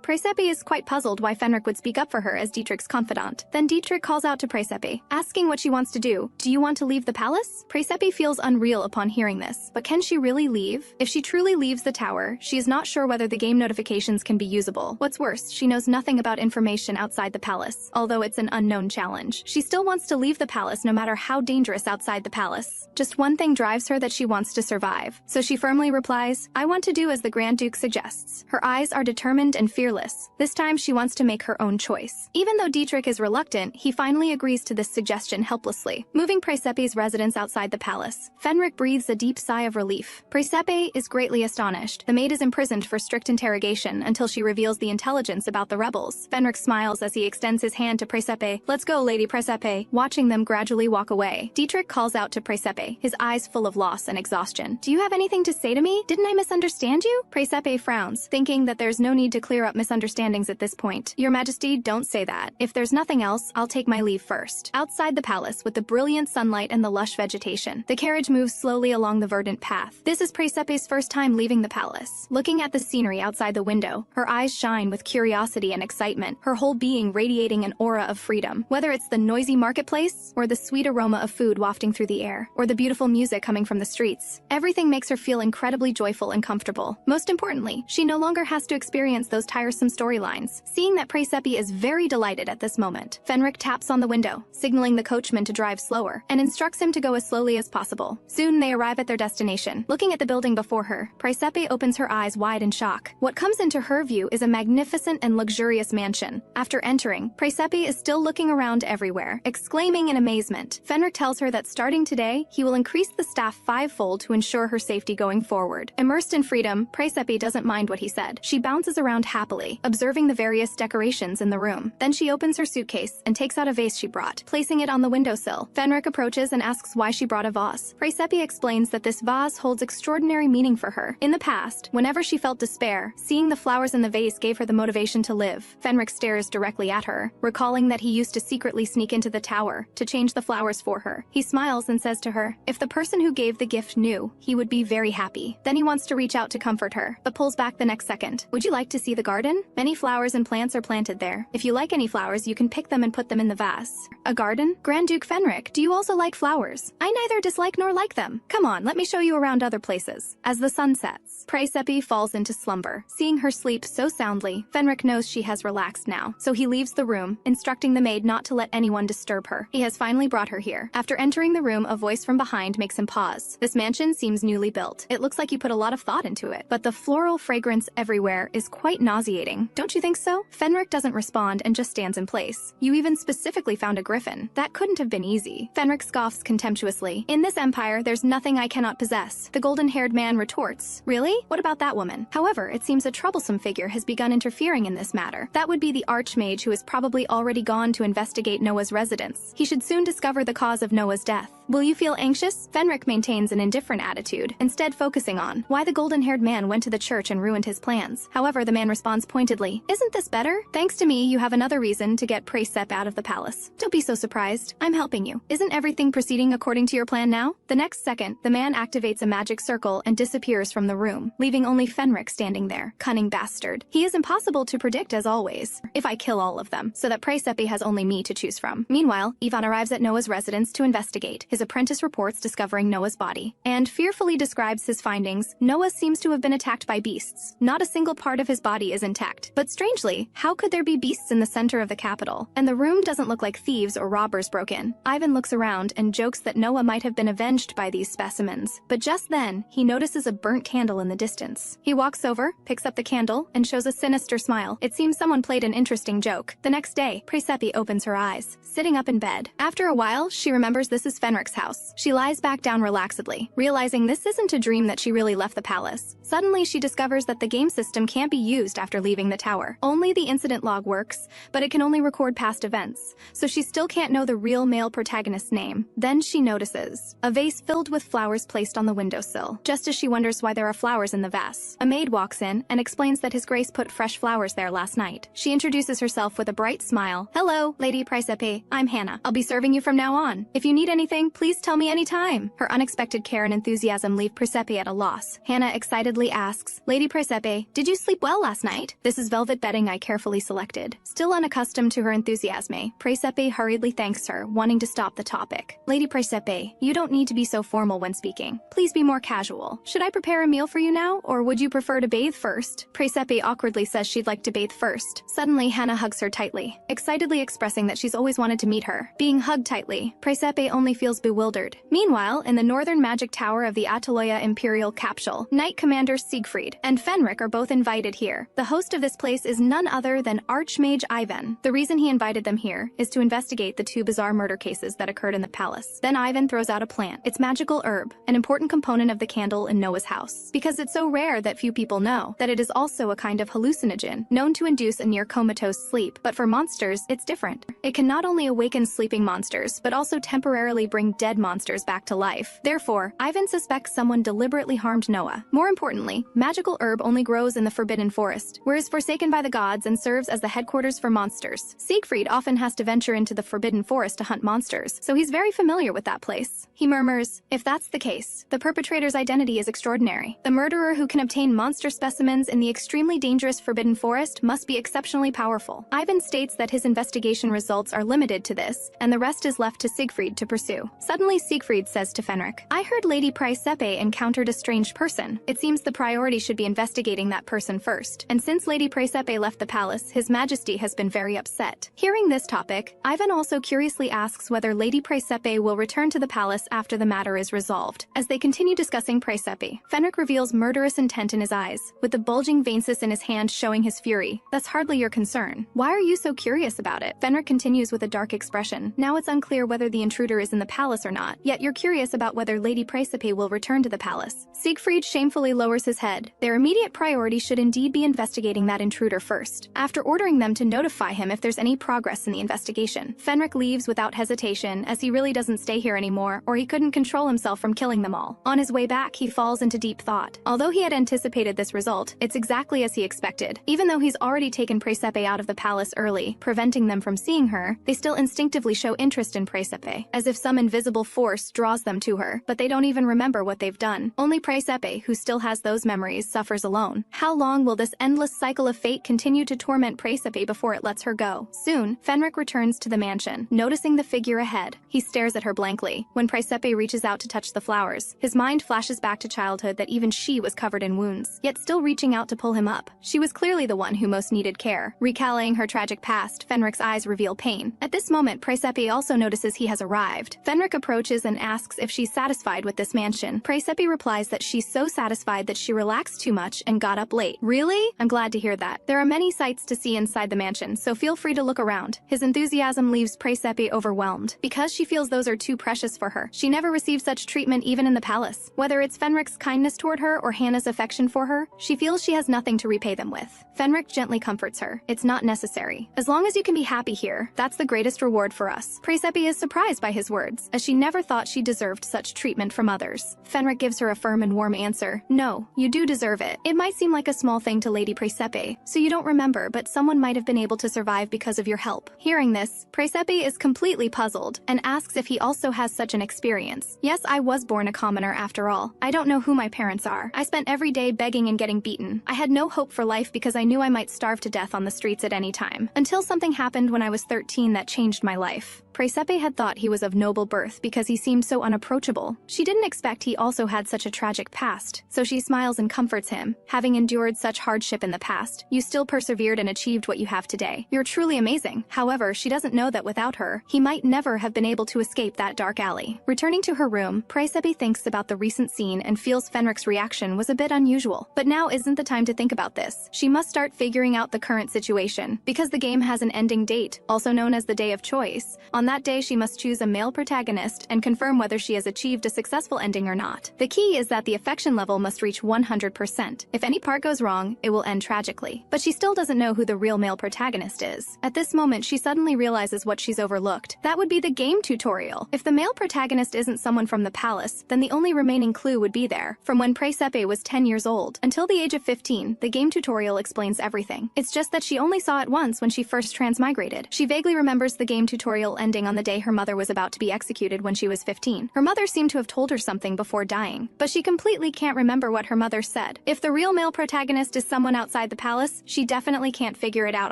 Praesepe is quite puzzled why Fenric would speak up for her as Dietrich's confidant. Then Dietrich calls out to Praesepe, asking what she wants to do. Do you want to leave the palace? Praesepe feels unreal upon hearing this, but can she really leave? If she truly leaves the tower, she is not sure whether the game notifications can be usable. What's worse, she knows nothing about information outside the palace, although it's an unknown challenge. She still wants to leave the palace no matter how dangerous outside the palace. Just one thing drives her, that she wants to survive. So she firmly replies, I want to do as the Grand Duke suggests. Her eyes are determined and fearless. This time she wants to make her own choice. Even though Dietrich is reluctant, he finally agrees to this suggestion helplessly. Moving Praesepe's residence outside the palace, Fenric breathes a deep sigh of relief. Praesepe is greatly astonished. The maid is imprisoned for strict interrogation until she reveals the intelligence about the rebels. Fenric smiles as he extends his hand to Praesepe. Let's go, Lady Praesepe. Watching them gradually walk away, Dietrich calls out to Praesepe, his eyes full of loss and exhaustion. Do you have anything to say to me? Didn't I misunderstand you? Praesepe frowns, thinking that there's no need to clear up misunderstandings at this point. Your Majesty, don't say that. If there's nothing else, I'll take my leave first. Outside the palace, with the brilliant sunlight and the lush vegetation, the carriage moves slowly along the verdant path. This is Praesepe's first time leaving the palace. Looking at the scenery outside the window, her eyes shine with curiosity and excitement, her whole being radiating an aura of freedom. Whether it's the noisy marketplace, or the sweet aroma of food wafting through the air, or the beautiful music coming from the streets, everything makes her feel incredibly joyful and comfortable. Most importantly, she no longer has to experience those tiresome storylines. Seeing that Praesepe is very delighted at this moment, Fenric taps on the window, signaling the coachman to drive slower, and instructs him to go as slowly as possible. Soon they arrive at their destination. Looking at the building before her, Praesepe opens her eyes wide in shock. What comes into her view is a magnificent and luxurious mansion. After entering, Praesepe is still looking around everywhere, exclaiming in amazement. Fenric tells her that starting today, he will increase the staff fivefold to ensure her safety going forward. Immersed in freedom, Praesepe doesn't mind what he said. She bounces around happily, observing the various decorations in the room. Then she opens her suitcase and takes out a vase she brought, placing it on the windowsill. Fenric approaches and asks why she brought a vase. Praesepe explains that this vase holds extraordinary meaning for her. In the past, whenever she felt despair, seeing the flowers in the vase gave her the motivation to live. Fenric stares directly at her, recalling that he used to secretly sneak into the tower to change the flowers for her. He smiles and says to her, if the person who gave the gift knew, he would be very happy. Then he wants to reach out to comfort her, but pulls back the next second. Would you like to see the garden? Many flowers and plants are planted there. If you like any flowers, you can pick them and put them in the vase. A garden? Grand Duke Fenric, do you also like flowers? I neither dislike nor like them. Come on, let me show you around other places. As the sun sets, Praesepe falls into slumber. Seeing her sleep so soundly, Fenric knows she has relaxed now, so he leaves the room, instructing the maid not to let anyone disturb her. He has finally brought her here. After entering the room, a voice from behind makes him pause. This mansion seems newly built. It looks like you put a lot of thought into it, but the floral fragrance everywhere is quite nauseating. Don't you think so? Fenric doesn't respond and just stands in place. You even specifically found a griffin. That couldn't have been easy. Fenric scoffs contemptuously. In this empire, there's nothing I cannot possess. The golden-haired man retorts. Really? What about that woman? However, it seems a troublesome figure has begun interfering in this matter. That would be the Archmage, who is probably already gone to investigate Noah's residence. He should soon discover the cause of Noah's death. Will you feel anxious? Fenric maintains an indifferent attitude, instead focusing on why the golden-haired man went to the church and ruined his plans. However, the man responds pointedly, isn't this better? Thanks to me, you have another reason to get Praesepe out of the palace. Don't be so surprised. I'm helping you. Isn't everything proceeding according to your plan now? The next second, the man activates a magic circle and disappears from the room, leaving only Fenric standing there. Cunning bastard. He is impossible to predict as always. If I kill all of them, so that Praesepe has only me to choose from. Meanwhile, Ivan arrives at Noah's residence to investigate. His apprentice reports discovering Noah's body, and fearfully describes his findings. Noah seems to have been attacked by beasts. Not a single part of his body is intact. But strangely, how could there be beasts in the center of the capital? And the room doesn't look like thieves or robbers broke in. Ivan looks around and jokes that Noah might have been avenged by these specimens. But just then, he notices a burnt candle in the distance. He walks over, picks up the candle, and shows a sinister smile. It seems someone played an interesting joke. The next day, Praesepe opens her eyes, sitting up in bed. After a while, she remembers this is Fenric's house. She lies back down relaxedly, realizing this isn't a dream that she really left the palace. Suddenly, she discovers that the game system can't be used after leaving the tower. Only the incident log works, but it can only record past events, so she still can't know the real male protagonist's name. Then she notices a vase filled with flowers placed on the windowsill. Just as she wonders why there are flowers in the vase, a maid walks in and explains that His Grace put fresh flowers there last night. She introduces herself with a bright smile. Hello, Lady Pricepe. I'm Hannah. I'll be serving you from now on. If you need anything, please tell me anytime. Her unexpected care and enthusiasm leave Pricepe at a loss. Hannah excitedly asks, Lady Pricepe, did you sleep well last night? This is velvet bedding I carefully selected. Still unaccustomed to her enthusiasm, Pricepe hurriedly thanks her, wanting to stop the topic. Lady Pricepe, you don't need to be so formal when speaking. Please be more casual. Should I prepare a meal for you now, or would you prefer to bathe first? Pricepe awkwardly says she'd like to bathe first. Suddenly, Hannah hugs her tightly, excitedly expressing that she's always wanted to meet her. Being hugged tightly, Pricepe only feels bewildered. Meanwhile, in the northern magic tower of the Ataloya Imperial Capsule, Knight Commander Siegfried and Fenric are both invited here. The host of this place is none other than Archmage Ivan. The reason he invited them here is to investigate the two bizarre murder cases that occurred in the palace. Then Ivan throws out a plant. It's magical herb, an important component of the candle in Noah's house. Because it's so rare that few people know that it is also a kind of hallucinogen, known to induce a near comatose sleep. But for monsters, it's different. It can not only awaken sleeping monsters, but also temporarily bring dead monsters back to life. Therefore, Ivan suspects someone deliberately harmed Noah. More importantly, magical herb only grows in the Forbidden Forest, where it is forsaken by the gods and serves as the headquarters for monsters. Siegfried often has to venture into the Forbidden Forest to hunt monsters, so he's very familiar with that place. He murmurs, if that's the case, the perpetrator's identity is extraordinary. The murderer who can obtain monster specimens in the extremely dangerous Forbidden Forest must be exceptionally powerful. Ivan states that his investigation results are limited to this, and the rest is left to Siegfried to pursue. Suddenly, Siegfried says to Fenric, I heard Lady Pricepe encountered a strange person. It seems the priority should be investigating that person first. And since Lady Pricepe left the palace, His Majesty has been very upset. Hearing this topic, Ivan also curiously asks whether Lady Pricepe will return to the palace after the matter is resolved. As they continue discussing Pricepe, Fenric reveals murderous intent in his eyes, with the bulging veinsis in his hand showing his fury. That's hardly your concern. Why are you so curious about it? Fenric continues with a dark expression. Now it's unclear whether the intruder is in the palace or not, yet you're curious about whether Lady Pricepe will return to the palace. Siegfried shamefully lowers his head. Their immediate priority should indeed be investigating that intruder first. After ordering them to notify him if there's any progress in the investigation, Fenric leaves without hesitation, as he really doesn't stay here anymore, or he couldn't control himself from killing them all. On his way back, he falls into deep thought. Although he had anticipated this result, it's exactly as he expected. Even though he's already taken Pricepe out of the palace early, preventing them from seeing her, they still instinctively show interest in Pricepe, as if some invisible force draws them to her, but they don't even remember what they've done. Only Pricepe, who still has those memories, suffers alone. How long will this endless cycle of fate continue to torment Pricepe before it lets her go? Soon, Fenric returns to the mansion, noticing the figure ahead. He stares at her blankly. When Pricepe reaches out to touch the flowers, his mind flashes back to childhood that even she was covered in wounds, yet still reaching out to pull him up. She was clearly the one who most needed care. Recalling her tragic past, Fenric's eyes reveal pain. At this moment, Pricepe also notices he has arrived. Fenric approaches and asks if she's satisfied with this mansion. Pricepe replies that she's so satisfied that she relaxed too much and got up late. Really? I'm glad to hear that. There are many sights to see inside the mansion, so feel free to look around. His enthusiasm leaves Pricepe overwhelmed. Because she feels those are too precious for her, she never received such treatment even in the palace. Whether it's Fenric's kindness toward her or Hannah's affection for her, she feels she has nothing to repay them with. Fenric gently comforts her. It's not necessary. As long as you can be happy here, that's the greatest reward for us. Pricepe is surprised by his words, as she never thought she deserved such treatment from others. Fenric gives her a firm and warm answer. No, you do deserve it. It might seem like a small thing to Lady Pricepe, so you don't remember, but someone might have been able to survive because of your help. Hearing this, Pricepe is completely puzzled and asks if he also has such an experience. Yes, I was born a commoner after all. I don't know who my parents are. I spent every day begging and getting beaten. I had no hope for life because I knew I might starve to death on the streets at any time. Until something happened when I was 13 that changed my life. Pricepe had thought he was of noble birth because he seemed so unapproachable. She didn't expect he also had such a tragic past, so she smiles and comforts him. Having endured such hardship in the past, you still persevered and achieved what you have today. You're truly amazing. However, she doesn't know that without her, he might never have been able to escape that dark alley. Returning to her room, Pricepe thinks about the recent scene and feels Fenric's reaction was a bit unusual. But now isn't the time to think about this. She must start figuring out the current situation, because the game has an ending date, also known as the Day of Choice. On that day, she must choose a male protagonist and confirm whether she has achieved a successful ending or not. The key is that the affection level must reach 100%. If any part goes wrong, it will end tragically. But she still doesn't know who the real male protagonist is. At this moment, she suddenly realizes what she's overlooked. That would be the game tutorial. If the male protagonist isn't someone from the palace, then the only remaining clue would be there. From when Pricepe was 10 years old until the age of 15, fine, the game tutorial explains everything. It's just that she only saw it once when she first transmigrated. She vaguely remembers the game tutorial ending on the day her mother was about to be executed when she was 15. Her mother seemed to have told her something before dying, but she completely can't remember what her mother said. If the real male protagonist is someone outside the palace, she definitely can't figure it out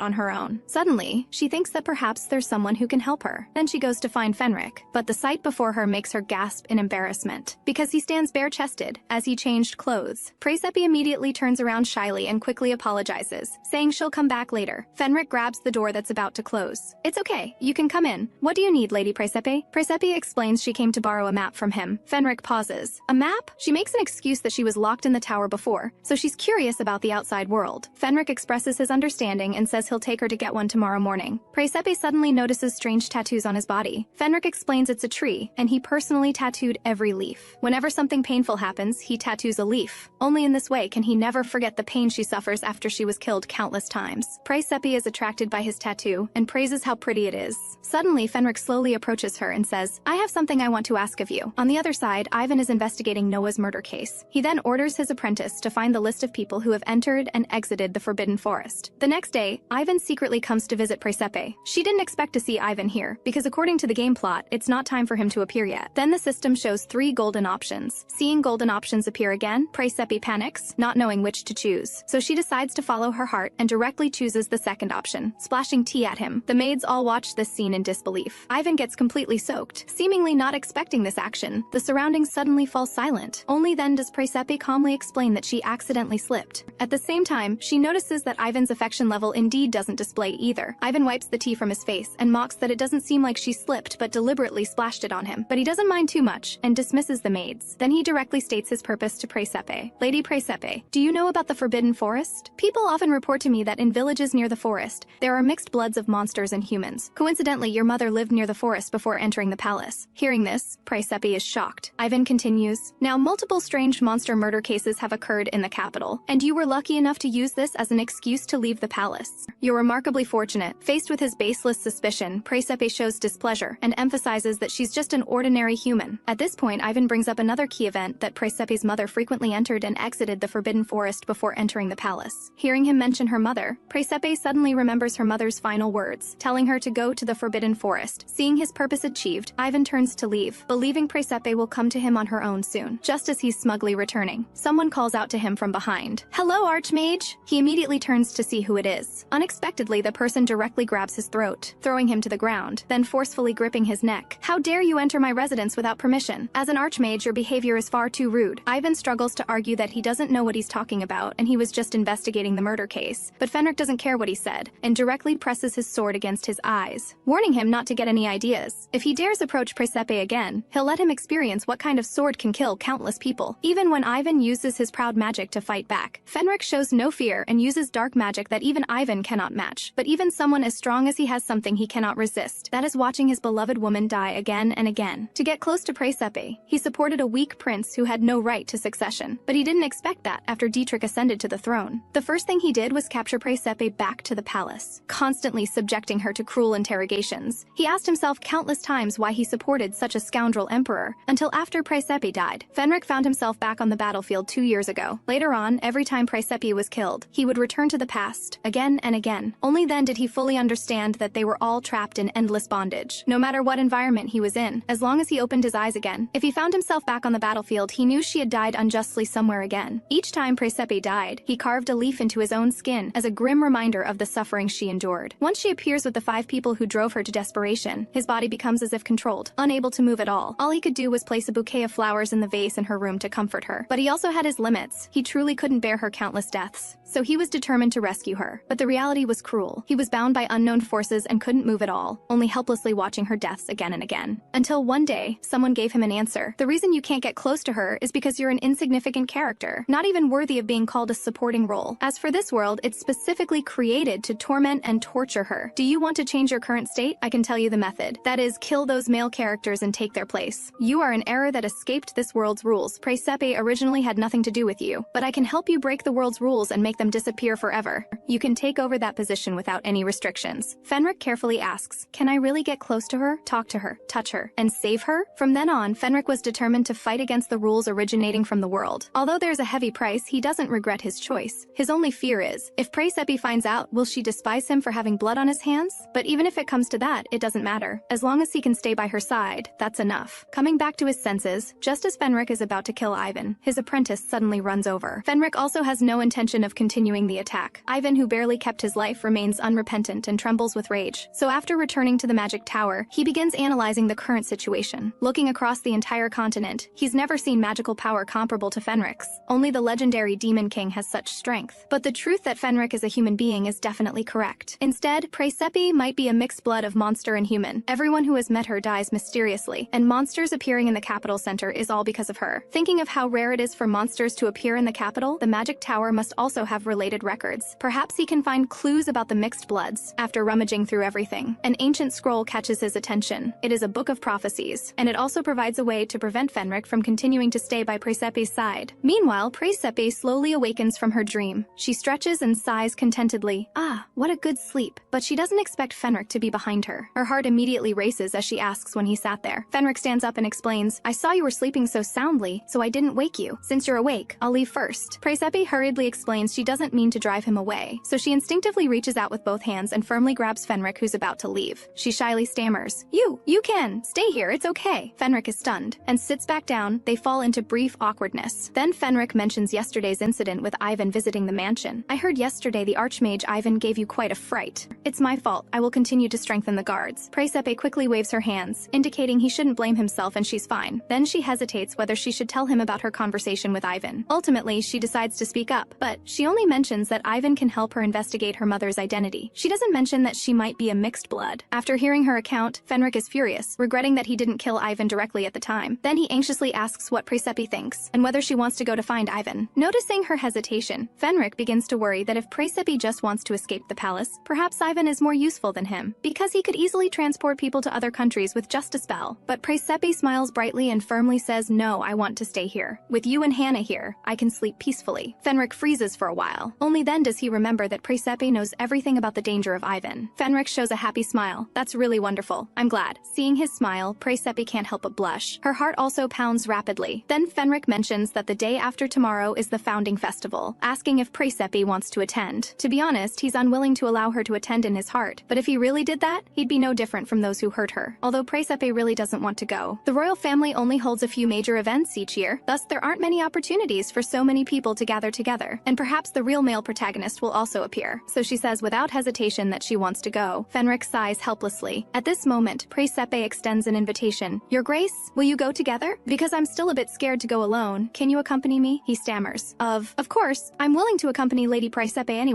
on her own. Suddenly, she thinks that perhaps there's someone who can help her. Then she goes to find Fenric, but the sight before her makes her gasp in embarrassment, because he stands bare-chested, as he changed clothes. Praesepe immediately turns around shyly and quickly apologizes, saying she'll come back later. Fenric grabs the door that's about to close. It's okay, you can come in. What do you need, Lady Praesepe? Praesepe explains she came to borrow a map from him. Fenric pauses. A map? She makes an excuse that she was locked in the tower before, so she's curious about the outside world. Fenric expresses his understanding and says he'll take her to get one tomorrow morning. Praesepe suddenly notices strange tattoos on his body. Fenric explains it's a tree, and he personally tattooed every leaf. Whenever something painful happens, he tattoos a leaf. Only in this way can he never forget the pain she suffers after she was killed countless times. Praesepe is attracted by his tattoo and praises how pretty it is. Suddenly, Fenric slowly approaches her and says, I have something I want to ask of you. On the other side, Ivan is investigating Noah's murder case. He then orders his apprentice to find the list of people who have entered and exited the Forbidden Forest. The next day, Ivan secretly comes to visit Praesepe. She didn't expect to see Ivan here, because according to the game plot, it's not time for him to appear yet. Then the system shows 3 golden options. Seeing golden options appear again, Praesepe panics, not knowing which to choose. So she decides to follow her heart and directly chooses the second option, splashing tea at him. The maids all watch this scene in disbelief. Ivan gets completely soaked, seemingly not expecting this action. The surroundings suddenly fall silent. Only then does Praesepe calmly explain that she accidentally slipped. At the same time, she notices that Ivan's affection level indeed doesn't display either. Ivan wipes the tea from his face and mocks that it doesn't seem like she slipped but deliberately splashed it on him. But he doesn't mind too much and dismisses the maids. Then he directly states his purpose to Praesepe. Lady Praesepe, do you know about the Forbidden Forest? People often report to me that in villages near the forest, there are mixed bloods of monsters and humans. Coincidentally, your mother lived near the forest before entering the palace. Hearing this, Praesepe is shocked. Ivan continues, now multiple strange monster murder cases have occurred in the capital, and you were lucky enough to use this as an excuse to leave the palace. You're remarkably fortunate. Faced with his baseless suspicion, Praesepe shows displeasure and emphasizes that she's just an ordinary human. At this point, Ivan brings up another key event that Praesepe's mother frequently entered and exited the Forbidden Forest before entering the palace. Hearing him mention her mother, Praesepe suddenly remembers her mother's final words, telling her to go to the Forbidden Forest. Seeing his purpose achieved, Ivan turns to leave, believing Praesepe will come to him on her own soon. Just as he's smugly returning, someone calls out to him from behind. Hello, Archmage! He immediately turns to see who it is. Unexpectedly, the person directly grabs his throat, throwing him to the ground, then forcefully gripping his neck. How dare you enter my residence without permission? As an Archmage, your behavior is far too rude. Ivan struggles to argue that he doesn't know what he's talking about and he was just investigating the murder case. But Fenric doesn't care what he said, and directly presses his sword against his eyes, warning him not to get any ideas. If he dares approach Praesepe again, he'll let him experience what kind of sword can kill countless people. Even when Ivan uses his proud magic to fight back, Fenric shows no fear and uses dark magic that even Ivan cannot match. But even someone as strong as he has something he cannot resist. That is watching his beloved woman die again and again. To get close to Praesepe, he supported a weak prince who had no right to succession. But he didn't expect that after Dietrich ascended to the throne. The first thing he did was capture Praesepe back to the palace, constantly subjecting her to cruel interrogations. He asked himself countless times why he supported such a scoundrel emperor, until after Praesepe died. Fenric found himself back on the battlefield 2 years ago. Later on, every time Praesepe was killed, he would return to the past, again and again. Only then did he fully understand that they were all trapped in endless bondage. No matter what environment he was in, as long as he opened his eyes again, if he found himself back on the battlefield, he knew she had died unjustly somewhere again. Each time Praesepe died, he carved a leaf into his own skin as a grim reminder of the suffering she endured. Once she appears with the 5 people who drove her to desperation, his body becomes as if controlled, unable to move at all. All he could do was place a bouquet of flowers in the vase in her room to comfort her. But he also had his limits. He truly couldn't bear her countless deaths. So he was determined to rescue her. But the reality was cruel. He was bound by unknown forces and couldn't move at all, only helplessly watching her deaths again and again. Until one day, someone gave him an answer. The reason you can't get close to her is because you're an insignificant character, not even worthy of being called a supporting role. As for this world, it's specifically created to torment and torture her. Do you want to change your current state? I can tell you the method. That is, kill those male characters and take their place. You are an error that escaped this world's rules. Praesepe originally had nothing to do with you, but I can help you break the world's rules and make them disappear forever. You can take over that position without any restrictions. Fenric carefully asks, can I really get close to her, talk to her, touch her, and save her? From then on, Fenric was determined to fight against the rules originating from the world. Although there's a heavy price, he doesn't regret his his choice. His only fear is, if Praesepe finds out, will she despise him for having blood on his hands? But even if it comes to that, it doesn't matter. As long as he can stay by her side, that's enough. Coming back to his senses, just as Fenric is about to kill Ivan, his apprentice suddenly runs over. Fenric also has no intention of continuing the attack. Ivan, who barely kept his life, remains unrepentant and trembles with rage. So after returning to the magic tower, he begins analyzing the current situation. Looking across the entire continent, he's never seen magical power comparable to Fenric's. Only the legendary Demon King has such strength. But the truth that Fenric is a human being is definitely correct. Instead, Praesepe might be a mixed blood of monster and human. Everyone who has met her dies mysteriously, and monsters appearing in the capital center is all because of her. Thinking of how rare it is for monsters to appear in the capital, the magic tower must also have related records. Perhaps he can find clues about the mixed bloods. After rummaging through everything, an ancient scroll catches his attention. It is a book of prophecies, and it also provides a way to prevent Fenric from continuing to stay by Praesepe's side. Meanwhile, Praesepe slowly awakens from her dream. She stretches and sighs contentedly. Ah, what a good sleep. But she doesn't expect Fenric to be behind her. Her heart immediately races as she asks when he sat there. Fenric stands up and explains, I saw you were sleeping so soundly, so I didn't wake you. Since you're awake, I'll leave first. Praesepe hurriedly explains she doesn't mean to drive him away, so she instinctively reaches out with both hands and firmly grabs Fenric, who's about to leave. She shyly stammers, You can. Stay here, it's okay. Fenric is stunned and sits back down. They fall into brief awkwardness. Then Fenric mentions yesterday's incident with Ivan visiting the mansion. I heard yesterday the Archmage Ivan gave you quite a fright. It's my fault. I will continue to strengthen the guards. Praesepe quickly waves her hands, indicating he shouldn't blame himself and she's fine. Then she hesitates whether she should tell him about her conversation with Ivan. Ultimately, she decides to speak up, but she only mentions that Ivan can help her investigate her mother's identity. She doesn't mention that she might be a mixed blood. After hearing her account, Fenric is furious, regretting that he didn't kill Ivan directly at the time. Then he anxiously asks what Praesepe thinks, and whether she wants to go to find Ivan. Noticing her hesitation, Fenric begins to worry that if Praesepe just wants to escape the palace, perhaps Ivan is more useful than him, because he could easily transport people to other countries with just a spell. But Praesepe smiles brightly and firmly says, No, I want to stay here. With you and Hannah here, I can sleep peacefully. Fenric freezes for a while. Only then does he remember that Praesepe knows everything about the danger of Ivan. Fenric shows a happy smile. That's really wonderful. I'm glad. Seeing his smile, Praesepe can't help but blush. Her heart also pounds rapidly. Then Fenric mentions that the day after tomorrow is the founding festival, asking if Praesepe wants to attend. To be honest, he's unwilling to allow her to attend in his heart, but if he really did that, he'd be no different from those who hurt her. Although Praesepe really doesn't want to go. The royal family only holds a few major events each year, thus there aren't many opportunities for so many people to gather together, and perhaps the real male protagonist will also appear. So she says without hesitation that she wants to go. Fenric sighs helplessly. At this moment, Praesepe extends an invitation. Your Grace, will you go together? Because I'm still a bit scared to go alone. Can you accompany me? He stammers. Of course, I'm willing to accompany Lady Praesepe anyway.